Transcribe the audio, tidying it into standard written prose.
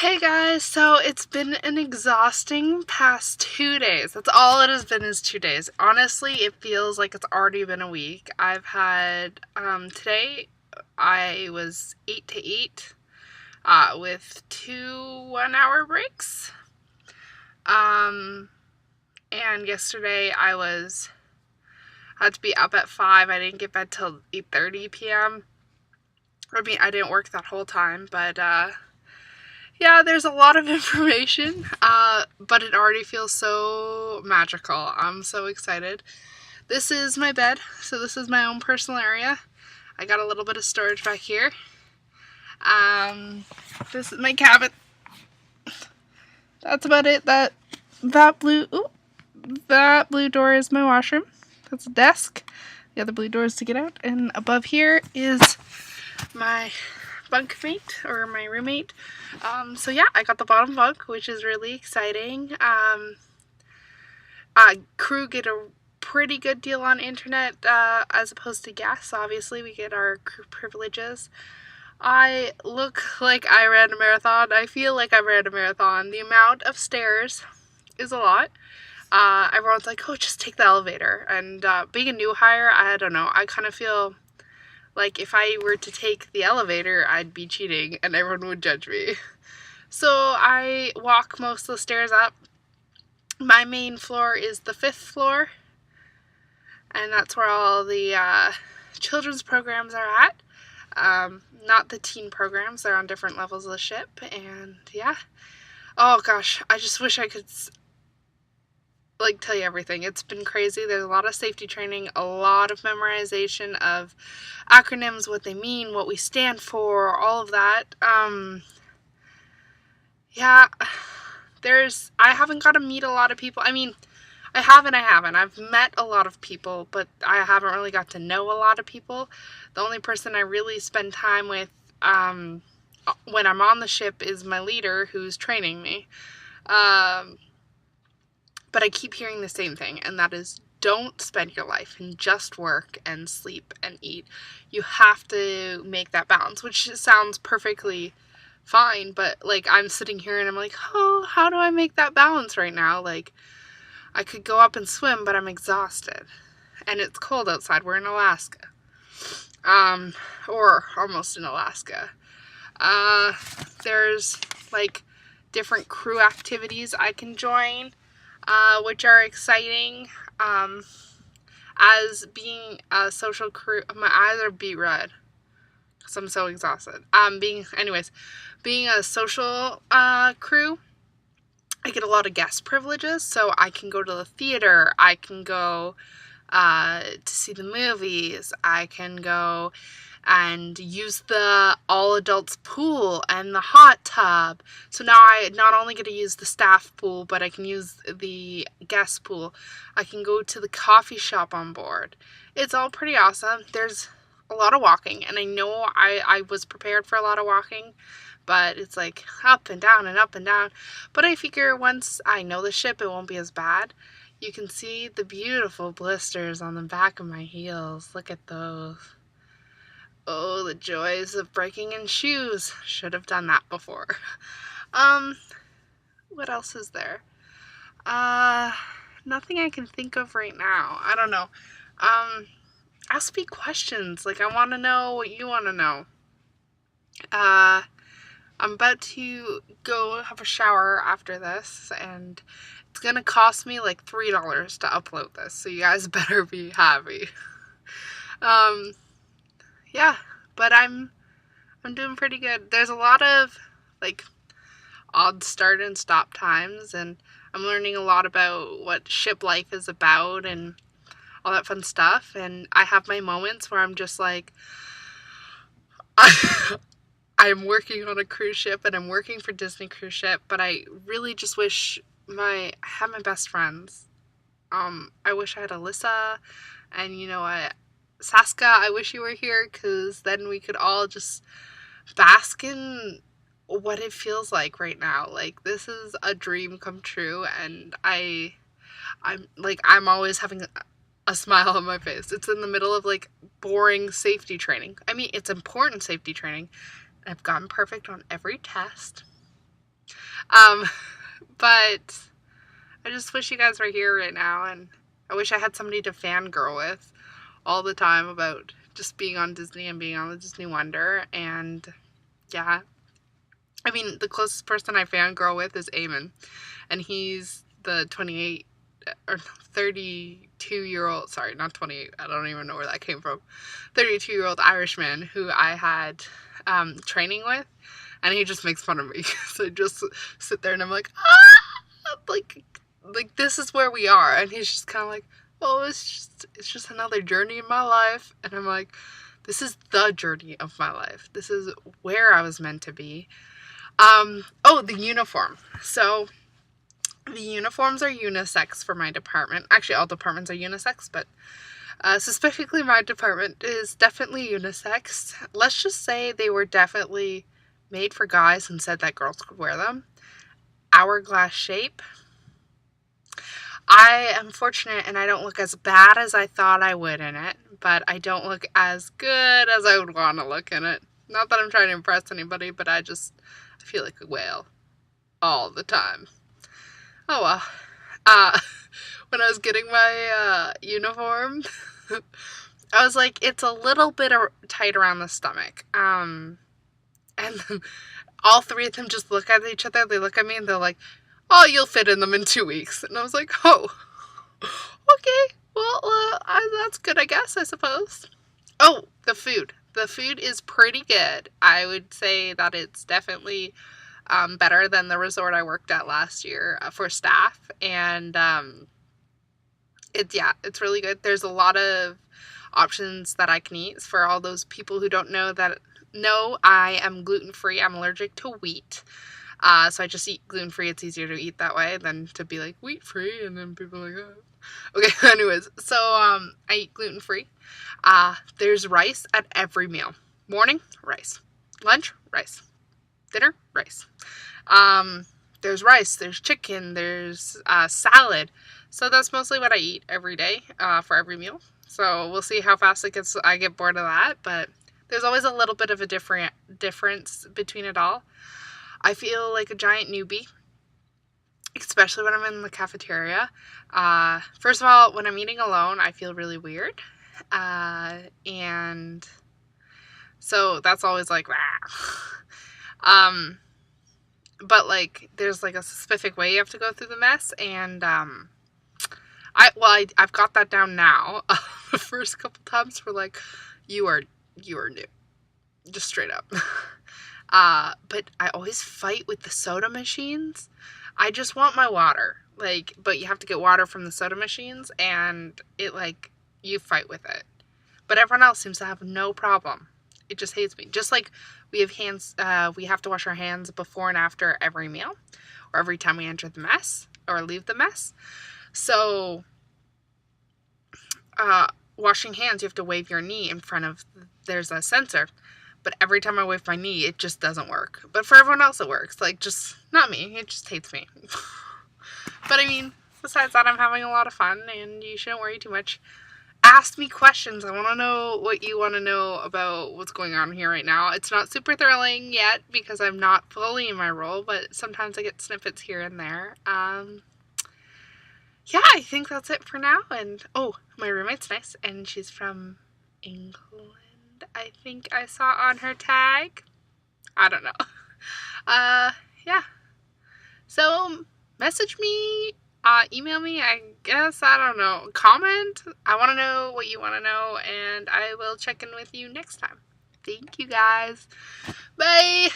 Hey guys, so it's been an exhausting past 2 days. That's all it has been is 2 days. Honestly, it feels like it's already been a week. I've had, today I was 8 to 8, with 2 1-hour breaks. And yesterday had to be up at 5. I didn't get bed till 8:30 p.m. I mean, I didn't work that whole time, but, yeah, there's a lot of information, but it already feels so magical. I'm so excited. This is my bed, so this is my own personal area. I got a little bit of storage back here. This is my cabin. That's about it. That blue door is my washroom. That's a desk. The other blue door is to get out, and above here is my bunkmate or my roommate. So yeah, I got the bottom bunk, which is really exciting. Crew get a pretty good deal on internet as opposed to guests. Obviously, we get our crew privileges. I look like I ran a marathon. I feel like I ran a marathon. The amount of stairs is a lot. Everyone's like, oh, just take the elevator. And being a new hire, I don't know. I kind of feel like if I were to take the elevator, I'd be cheating and everyone would judge me. So I walk most of the stairs up. My main floor is the 5th floor, and that's where all the children's programs are at. Not the teen programs, they're on different levels of the ship, and yeah. Oh gosh, I just wish I could tell you everything. It's been crazy. There's a lot of safety training, a lot of memorization of acronyms, what they mean, what we stand for, all of that. Yeah, I haven't got to meet a lot of people. I mean, I haven't. I've met a lot of people, but I haven't really got to know a lot of people. The only person I really spend time with when I'm on the ship is my leader, who's training me. But I keep hearing the same thing, and that is, don't spend your life in just work and sleep and eat. You have to make that balance, which sounds perfectly fine, but I'm sitting here and I'm like, oh, how do I make that balance right now? I could go up and swim, but I'm exhausted, and it's cold outside. We're in Alaska, or almost in Alaska. There's different crew activities I can join, which are exciting. As being a social crew, my eyes are beet red because I'm so exhausted. Being a social crew, I get a lot of guest privileges, so I can go to the theater, I can go to see the movies, I can go and use the all adults pool and the hot tub. So now I not only get to use the staff pool, but I can use the guest pool. I can go to the coffee shop on board. It's all pretty awesome. There's a lot of walking, and I know I was prepared for a lot of walking, but it's up and down and up and down. But I figure once I know the ship, it won't be as bad. You can see the beautiful blisters on the back of my heels. Look at those. Oh, the joys of breaking in shoes. Should have done that before. What else is there? Nothing I can think of right now. I don't know. Ask me questions. I want to know what you want to know. I'm about to go have a shower after this, and it's gonna cost me $3 to upload this, so you guys better be happy. Yeah, but I'm doing pretty good. There's a lot of odd start and stop times, and I'm learning a lot about what ship life is about and all that fun stuff. And I have my moments where I'm just I'm working on a cruise ship and I'm working for Disney Cruise Ship, but I really just wish I had my best friends. I wish I had Alyssa, and Saska, I wish you were here, because then we could all just bask in what it feels like right now. This is a dream come true, and I'm always having a smile on my face. It's in the middle of boring safety training. I mean, it's important safety training. I've gotten perfect on every test. Um, but I just wish you guys were here right now, and I wish I had somebody to fangirl with all the time about just being on Disney and being on the Disney Wonder. And yeah, I mean, the closest person I fangirl with is Eamon, and he's the 28 or 32-year-old, sorry, not 28, I don't even know where that came from, 32-year-old Irishman who I had training with, and he just makes fun of me. So I just sit there and I'm like, ah, like this is where we are, and he's just kind of like, oh, it's just another journey in my life, and I'm like, this is the journey of my life. This is where I was meant to be. Oh, the uniform. So the uniforms are unisex for my department. Actually, all departments are unisex, but specifically my department is definitely unisex. Let's just say they were definitely made for guys and said that girls could wear them. Hourglass shape. I am fortunate and I don't look as bad as I thought I would in it, but I don't look as good as I would want to look in it. Not that I'm trying to impress anybody, but I feel like a whale all the time. Oh well. When I was getting my uniform, I was like, it's a little bit tight around the stomach. And then all three of them just look at each other. They look at me and they're like, oh, you'll fit in them in 2 weeks. And I was like, oh, okay. Well, that's good, I guess, I suppose. Oh, the food. The food is pretty good. I would say that it's definitely better than the resort I worked at last year for staff. And it's really good. There's a lot of options that I can eat for all those people who don't know that. No, I am gluten-free. I'm allergic to wheat. So I just eat gluten-free. It's easier to eat that way than to be like wheat-free and then people are like, oh. Okay, anyways. So I eat gluten-free. There's rice at every meal. Morning, rice. Lunch, rice. Dinner, rice. There's rice, there's chicken, there's salad. So that's mostly what I eat every day for every meal. So we'll see how fast I get bored of that, but there's always a little bit of a difference between it all. I feel like a giant newbie, especially when I'm in the cafeteria. First of all, when I'm eating alone, I feel really weird. And so that's always like, but like there's like a specific way you have to go through the mess, and I've got that down now. The first couple times were like, you are new, just straight up. But I always fight with the soda machines. I just want my water, but you have to get water from the soda machines, and you fight with it. But everyone else seems to have no problem. It just hates me. Just like we have to wash our hands before and after every meal, or every time we enter the mess or leave the mess. So, washing hands, you have to wave your knee in front of, there's a sensor. But every time I wave my knee, it just doesn't work. But for everyone else, it works. Just not me. It just hates me. But I mean, besides that, I'm having a lot of fun, and you shouldn't worry too much. Ask me questions. I want to know what you want to know about what's going on here right now. It's not super thrilling yet because I'm not fully in my role, but sometimes I get snippets here and there. Yeah, I think that's it for now. And oh, my roommate's nice, and she's from England, I think I saw on her tag. I don't know. Yeah. So message me. Email me, I guess, I don't know. Comment. I want to know what you want to know, and I will check in with you next time. Thank you, guys. Bye!